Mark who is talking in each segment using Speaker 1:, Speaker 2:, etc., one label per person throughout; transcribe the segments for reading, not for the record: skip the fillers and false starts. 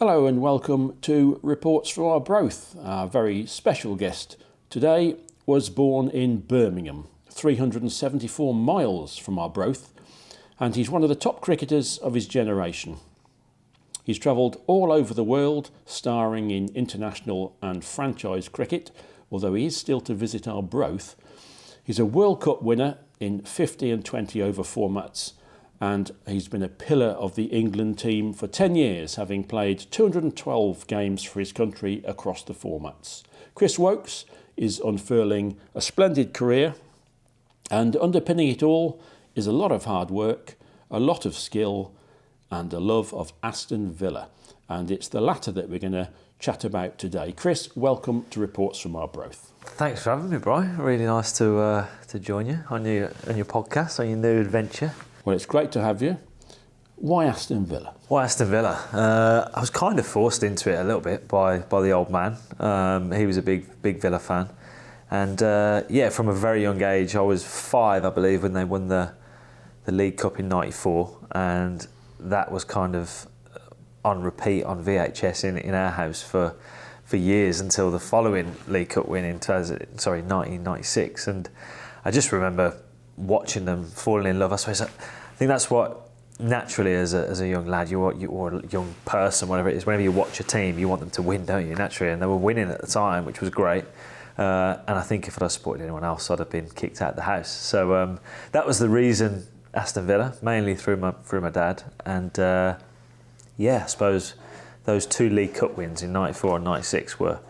Speaker 1: Hello and welcome to Reports from Arbroath. Our very special guest today was born in Birmingham, 374 miles from Arbroath, and he's one of the top cricketers of his generation. He's travelled all over the world, starring in international and franchise cricket, although he is still to visit Arbroath. He's a World Cup winner in 50 and 20 over formats, and he's been a pillar of the England team for 10 years, having played 212 games for his country across the formats. Chris Woakes is unfurling a splendid career, and underpinning it all is a lot of hard work, a lot of skill, and a love of Aston Villa. And it's the latter that we're going to chat about today. Chris, welcome to Reports from Arbroath.
Speaker 2: Thanks for having me, Brian. Really nice to join you on your podcast, on your new adventure.
Speaker 1: Well, it's great to have you. Why Aston Villa?
Speaker 2: Why Aston Villa? I was kind of forced into it a little bit by the old man. He was a big Villa fan. And from a very young age, I was 5, I believe, when they won the League Cup in '94. And that was kind of on repeat on VHS in our house for years until the following League Cup win in 1996. And I just remember watching them falling in love. I suppose I think that's what naturally as a young lad or a young person, whatever it is, whenever you watch a team, you want them to win, don't you, naturally? And they were winning at the time, which was great. And I think if I'd have supported anyone else, I'd have been kicked out of the house. So that was the reason Aston Villa, mainly through my dad. And I suppose those 2 League Cup wins in '94 and '96 were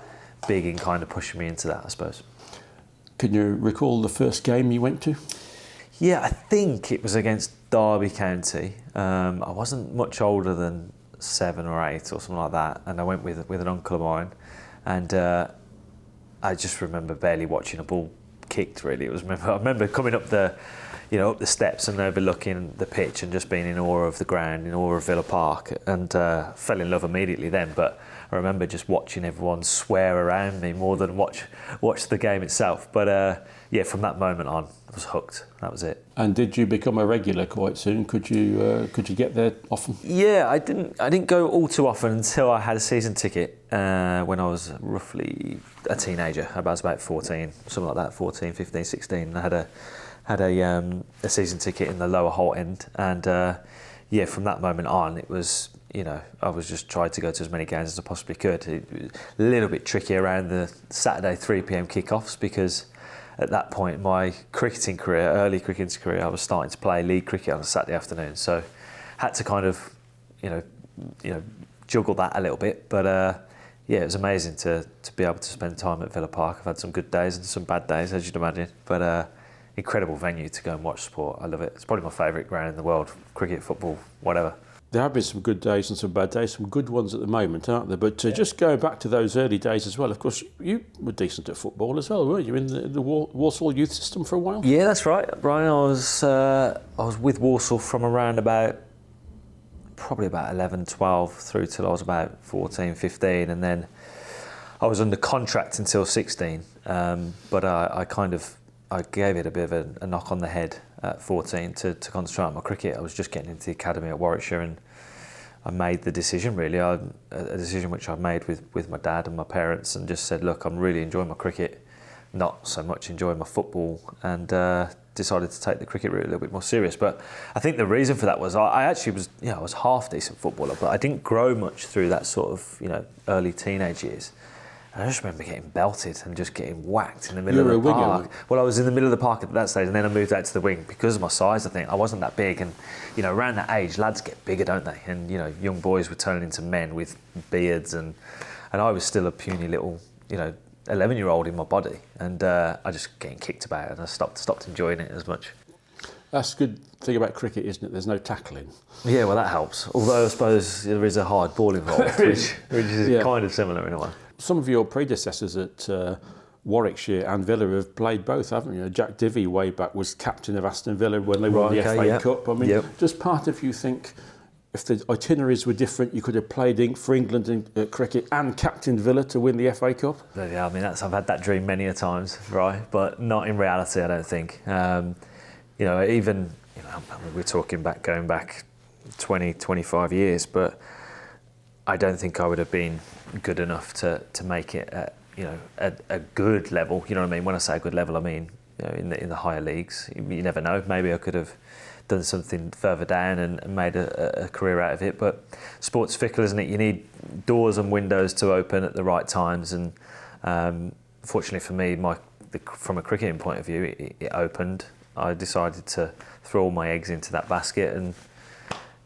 Speaker 2: big in kind of pushing me into that, I suppose.
Speaker 1: Can you recall the first game you went to?
Speaker 2: Yeah, I think it was against Derby County. I wasn't much older than 7 or 8 or something like that, and I went with an uncle of mine, and I just remember barely watching a ball kicked. Really, I remember coming up the steps and overlooking the pitch and just being in awe of the ground, in awe of Villa Park, and fell in love immediately then. But I remember just watching everyone swear around me more than watch the game itself. But from that moment on, I was hooked. That was it.
Speaker 1: And did you become a regular quite soon? Could you get there often?
Speaker 2: Yeah, I didn't go all too often until I had a season ticket when I was roughly a teenager. I was about 14, something like that, 14, 15, 16. I had a season ticket in the lower Holt end, and from that moment on, it was, I was just trying to go to as many games as I possibly could. It was a little bit tricky around the Saturday 3 p.m. kickoffs, because at that point in my early cricketing career, I was starting to play league cricket on a Saturday afternoon, so had to kind of juggle that a little bit. But it was amazing to be able to spend time at Villa Park. I've had some good days and some bad days, as you'd imagine, but incredible venue to go and watch sport. I love it. It's probably my favourite ground in the world. Cricket, football, whatever.
Speaker 1: There have been some good days and some bad days, some good ones at the moment, aren't there? But just going back to those early days as well, of course, you were decent at football as well, weren't you, in the Walsall youth system for a while? Yeah,
Speaker 2: that's right, Brian. I was with Walsall from around probably about 11, 12 through till I was about 14, 15, and then I was under contract until 16. But I gave it a bit of a knock on the head at 14 to concentrate on my cricket. I was just getting into the academy at Warwickshire, and I made the decision, really, a decision which I made with my dad and my parents, and just said, look, I'm really enjoying my cricket, not so much enjoying my football, and decided to take the cricket route a little bit more serious. But I think the reason for that was I actually was, I was half decent footballer, but I didn't grow much through that sort of, early teenage years. And I just remember getting belted and just getting whacked in the middle of the park. Well, I was in the middle of the park at that stage, and then I moved out to the wing because of my size. I think I wasn't that big, and around that age, lads get bigger, don't they? And young boys were turning into men with beards, and I was still a puny little 11-year-old in my body, and I just getting kicked about, and I stopped enjoying it as much.
Speaker 1: That's a good thing about cricket, isn't it? There's no tackling.
Speaker 2: Yeah, well, that helps. Although I suppose there is a hard ball involved, which is kind of similar in a way.
Speaker 1: Some of your predecessors at Warwickshire and Villa have played both, haven't you? Jack Divvy way back was captain of Aston Villa when they won the FA Cup. I mean, does part of you think if the itineraries were different, you could have played for England in cricket and captained Villa to win the FA Cup?
Speaker 2: Yeah, I mean, I've had that dream many a times, right? But not in reality, I don't think. We're talking going back 20, 25 years, but I don't think I would have been good enough to make it at, a good level. You know what I mean? When I say a good level, I mean, in the higher leagues. You never know. Maybe I could have done something further down and made a career out of it. But sport's fickle, isn't it? You need doors and windows to open at the right times. And fortunately for me, from a cricketing point of view, it opened. I decided to throw all my eggs into that basket, and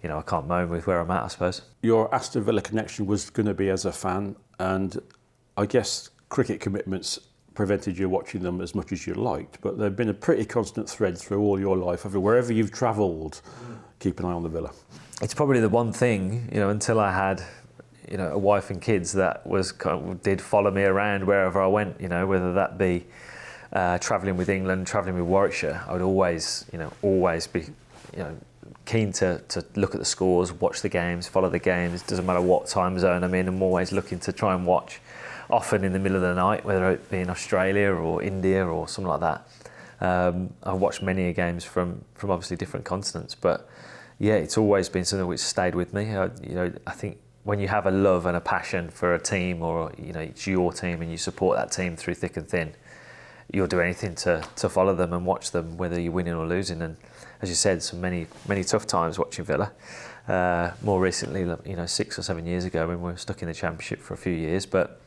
Speaker 2: I can't moan with where I'm at, I suppose.
Speaker 1: Your Aston Villa connection was going to be as a fan, and I guess cricket commitments prevented you watching them as much as you liked, but they've been a pretty constant thread through all your life. Wherever you've travelled, keep an eye on the Villa.
Speaker 2: It's probably the one thing, until I had, a wife and kids, that did follow me around wherever I went, whether that be travelling with England, travelling with Warwickshire. I would always be, keen to look at the scores, watch the games, follow the games. It doesn't matter what time zone I'm in. I'm always looking to try and watch, often in the middle of the night, whether it be in Australia or India or something like that. I've watched many games from obviously different continents, but yeah, it's always been something which stayed with me. I think when you have a love and a passion for a team, or it's your team and you support that team through thick and thin, you'll do anything to follow them and watch them, whether you're winning or losing. And as you said, so many tough times watching Villa. More recently, 6 or 7 years ago, when we were stuck in the Championship for a few years, but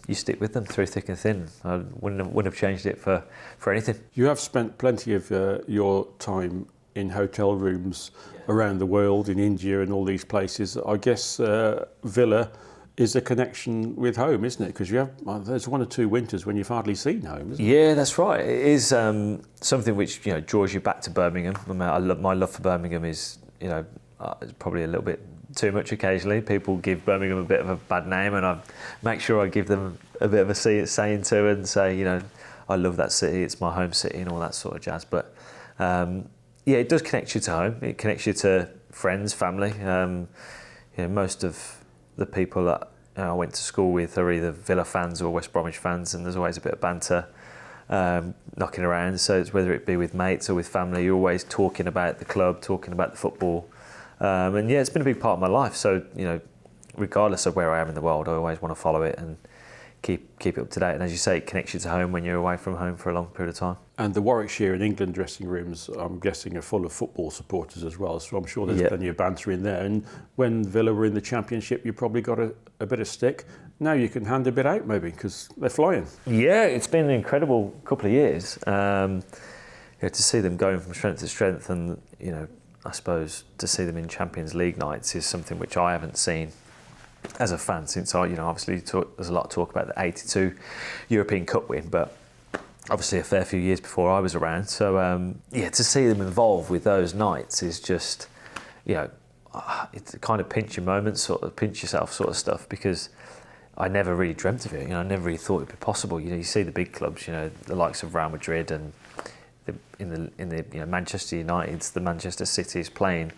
Speaker 2: you stick with them through thick and thin. I wouldn't have changed it for anything.
Speaker 1: You have spent plenty of your time in hotel rooms around the world, in India and all these places. I guess Villa is a connection with home, isn't it? Because there's 1 or 2 winters when you've hardly seen home, isn't it?
Speaker 2: Yeah, that's right. It is something which draws you back to Birmingham. My love for Birmingham is probably a little bit too much occasionally. People give Birmingham a bit of a bad name, and I make sure I give them a bit of a saying to, and say, I love that city. It's my home city and all that sort of jazz. But it does connect you to home. It connects you to friends, family. Most of the people that I went to school with are either Villa fans or West Bromwich fans, and there's always a bit of banter knocking around. So it's whether it be with mates or with family, you're always talking about the club, talking about the football. It's been a big part of my life. So, regardless of where I am in the world, I always want to follow it and keep it up to date. And as you say, it connects you to home when you're away from home for a long period of time. And
Speaker 1: the Warwickshire and England dressing rooms, I'm guessing, are full of football supporters as well. So I'm sure there's plenty of banter in there. And when Villa were in the Championship, you probably got a bit of stick. Now you can hand a bit out, maybe, because they're flying.
Speaker 2: Yeah, it's been an incredible couple of years. To see them going from strength to strength, and I suppose to see them in Champions League nights is something which I haven't seen as a fan since obviously there's a lot of talk about the 82 European Cup win, but obviously a fair few years before I was around. So to see them involved with those nights is just, it's a kind of pinch your moment, sort of pinch yourself sort of stuff, because I never really dreamt of it. I never really thought it'd be possible. You see the big clubs, the likes of Real Madrid and in the Manchester Uniteds, the Manchester Cities, playing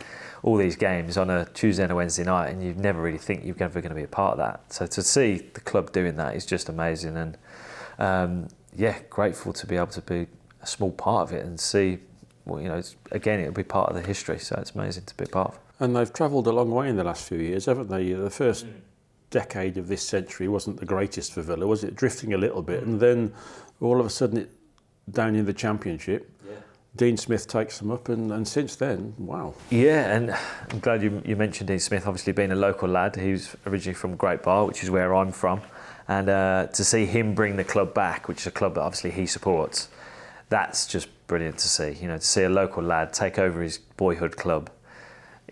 Speaker 2: all these games on a Tuesday and a Wednesday night, and you never really think you're ever going to be a part of that. So to see the club doing that is just amazing, and grateful to be able to be a small part of it and see. Again, it'll be part of the history, so it's amazing to be a part of.
Speaker 1: And they've travelled a long way in the last few years, haven't they? The first decade of this century wasn't the greatest for Villa, was it? Drifting a little bit, and then all of a sudden it down in the Championship. Dean Smith takes them up, and since then, wow.
Speaker 2: Yeah, and I'm glad you mentioned Dean Smith, obviously being a local lad. He's originally from Great Bar, which is where I'm from, and to see him bring the club back, which is a club that obviously he supports, that's just brilliant to see. To see a local lad take over his boyhood club,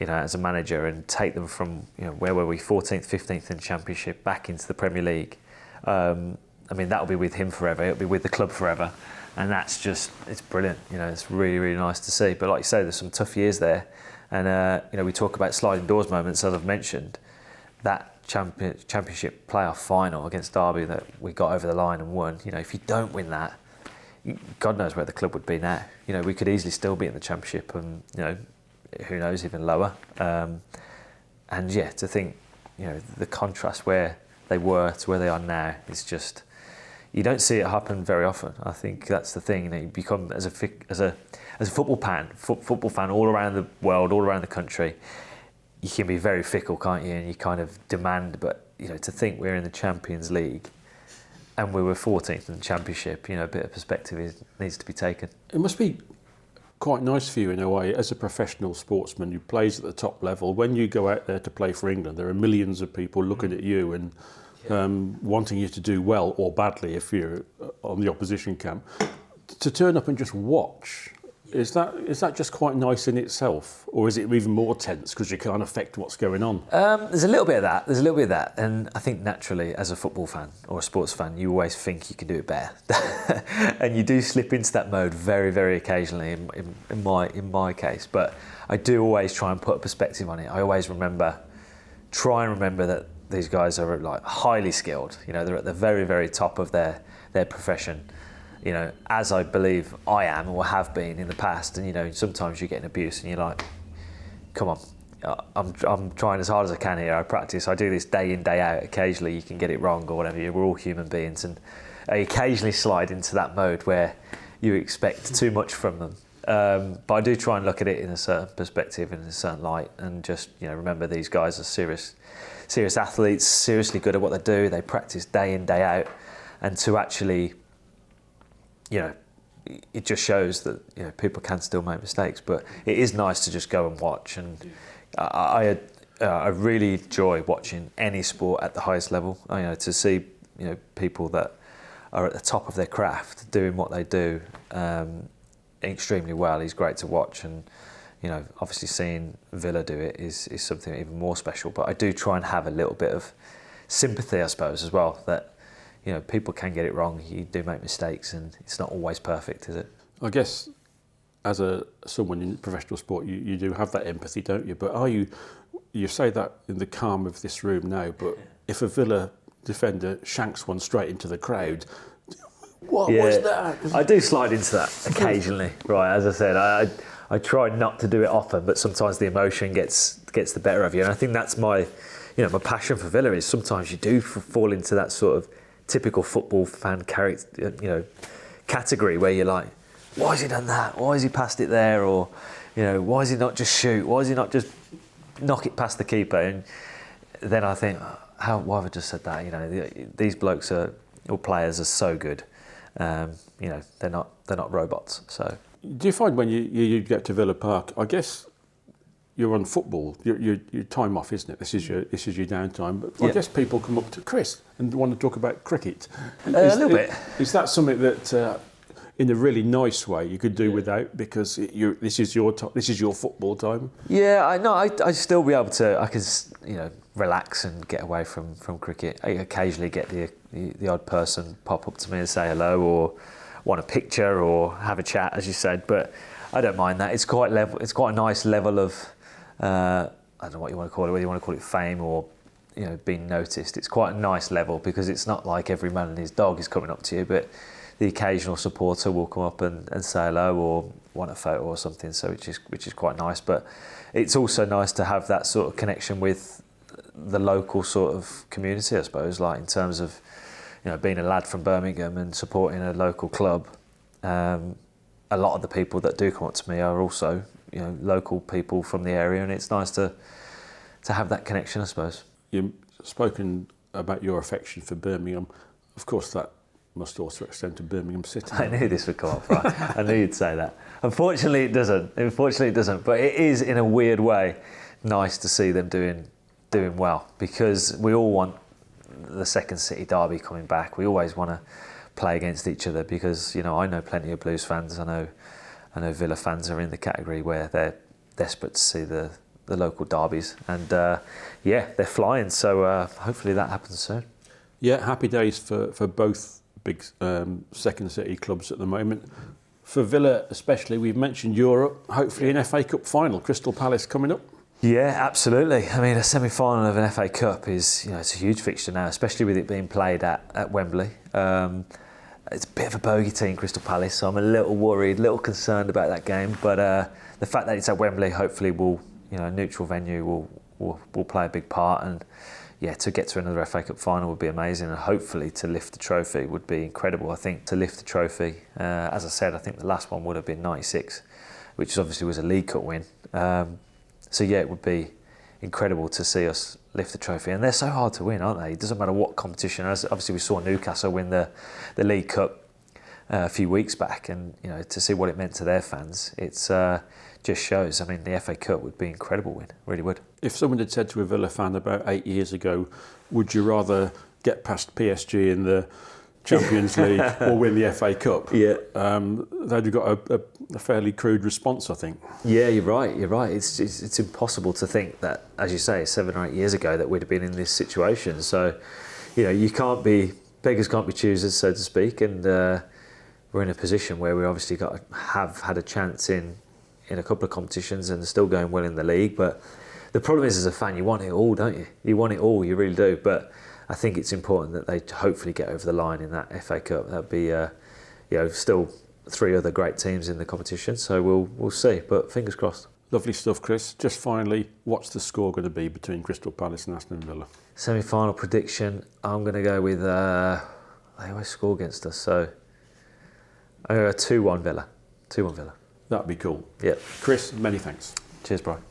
Speaker 2: as a manager, and take them from, where were we, 14th, 15th in the Championship, back into the Premier League. That'll be with him forever. It'll be with the club forever. And that's just, it's brilliant. It's really, really nice to see. But like you say, there's some tough years there. And, we talk about sliding doors moments, as I've mentioned. That championship playoff final against Derby that we got over the line and won, if you don't win that, God knows where the club would be now. We could easily still be in the Championship and, who knows, even lower. To think, the contrast where they were to where they are now is just... You don't see it happen very often. I think that's the thing. You become as a football fan all around the world, all around the country. you can be very fickle, can't you? And you kind of demand, but to think we're in the Champions League and we were 14th in the Championship, a bit of perspective needs to be taken.
Speaker 1: It must be quite nice for you in a way, as a professional sportsman who plays at the top level. When you go out there to play for England, there are millions of people looking at you and wanting you to do well or badly if you're on the opposition camp. To turn up and just watch, is that just quite nice in itself, or is it even more tense because you can't affect what's going on?
Speaker 2: There's a little bit of that. And I think naturally, as a football fan or a sports fan, you always think you can do it better, and you do slip into that mode very, very occasionally. In my case, but I do always try and put a perspective on it. I always try and remember that these guys are like highly skilled. They're at the very, very top of their profession. As I believe I am or have been in the past, and sometimes you get an abuse and you're like, come on, I'm trying as hard as I can here. I practice, I do this day in, day out. Occasionally you can get it wrong or whatever. We're all human beings, and I occasionally slide into that mode where you expect too much from them. But I do try and look at it in a certain perspective, in a certain light, and just remember these guys are serious athletes, seriously good at what they do. They practice day in, day out, and to actually, it just shows that people can still make mistakes. But it is nice to just go and watch, and I really enjoy watching any sport at the highest level. To see people that are at the top of their craft doing what they do extremely well is great to watch. And obviously seeing Villa do it is something even more special. But I do try and have a little bit of sympathy, I suppose, as well, that people can get it wrong. You do make mistakes, and it's not always perfect, is it?
Speaker 1: I guess as someone in professional sport, you do have that empathy, don't you? But you say that in the calm of this room now, but if a Villa defender shanks one straight into the crowd, what was that?
Speaker 2: I do slide into that occasionally, right? As I said, I try not to do it often, but sometimes the emotion gets the better of you. And I think that's my passion for Villa is sometimes you do fall into that sort of typical football fan character, category where you're like, why has he done that? Why has he passed it there? Or, why does he not just shoot? Why does he not just knock it past the keeper? And then I think, why have I just said that? These blokes or players are so good. They're not robots. So,
Speaker 1: do you find when you get to Villa Park, I guess you're on football, your time off, isn't it? This is your downtime. But I guess people come up to Chris and want to talk about cricket.
Speaker 2: A little bit.
Speaker 1: Is that something that, in a really nice way, you could do without, because this is your football time?
Speaker 2: Yeah, I still be able to. I can relax and get away from cricket. I occasionally get the odd person pop up to me and say hello or want a picture or have a chat, as you said. But I don't mind that. It's quite a nice level of. I don't know what you want to call it, whether you want to call it fame or being noticed. It's quite a nice level because it's not like every man and his dog is coming up to you, but the occasional supporter will come up and say hello or want a photo or something. So which is quite nice. But it's also nice to have that sort of connection with the local sort of community, I suppose. Like in terms of being a lad from Birmingham and supporting a local club. A lot of the people that do come up to me are also local people from the area, and it's nice to have that connection, I suppose.
Speaker 1: You've spoken about your affection for Birmingham. Of course, that must also extend to Birmingham City.
Speaker 2: I knew this would come up, right? I knew you'd say that. Unfortunately, it doesn't. But it is, in a weird way, nice to see them doing well, because we all want the second City derby coming back. We always want to play against each other because I know plenty of Blues fans. I know Villa fans are in the category where they're desperate to see the local derbies, and they're flying. So hopefully that happens soon.
Speaker 1: Yeah, happy days for both big second City clubs at the moment. For Villa especially, we've mentioned Europe. Hopefully an FA Cup final. Crystal Palace coming up. Yeah,
Speaker 2: absolutely. I mean, a semi-final of an FA Cup is, it's a huge fixture now, especially with it being played at Wembley. It's a bit of a bogey team, Crystal Palace, so I'm a little worried, a little concerned about that game. But the fact that it's at Wembley, hopefully, a neutral venue will play a big part. And to get to another FA Cup final would be amazing, and hopefully to lift the trophy would be incredible. I think to lift the trophy, as I said, I think the last one would have been '96, which obviously was a League Cup win. It incredible to see us lift the trophy. And they're so hard to win, aren't they? It doesn't matter what competition. As obviously we saw Newcastle win the League Cup a few weeks back, and to see what it meant to their fans, it's just shows. I mean, the FA Cup would be an incredible win, really would.
Speaker 1: If someone had said to a Villa fan about 8 years ago, would you rather get past PSG in the Champions League or win the FA Cup?
Speaker 2: Yeah,
Speaker 1: they'd have got a fairly crude response, I think.
Speaker 2: Yeah, you're right. It's impossible to think that, as you say, 7 or 8 years ago that we'd have been in this situation. So, you can't be, beggars can't be choosers, so to speak, and we're in a position where we obviously have had a chance in a couple of competitions and still going well in the league. But the problem is, as a fan, you want it all, don't you? You want it all, you really do. But I think it's important that they hopefully get over the line in that FA Cup. That'd be, still 3 other great teams in the competition. So we'll see. But fingers crossed.
Speaker 1: Lovely stuff, Chris. Just finally, what's the score going to be between Crystal Palace and Aston Villa?
Speaker 2: Semi-final prediction. I'm going to go with. They always score against us, so I'm going to go 2-1 Villa. 2-1 Villa.
Speaker 1: That'd be cool.
Speaker 2: Yep.
Speaker 1: Chris, many thanks.
Speaker 2: Cheers, Brian.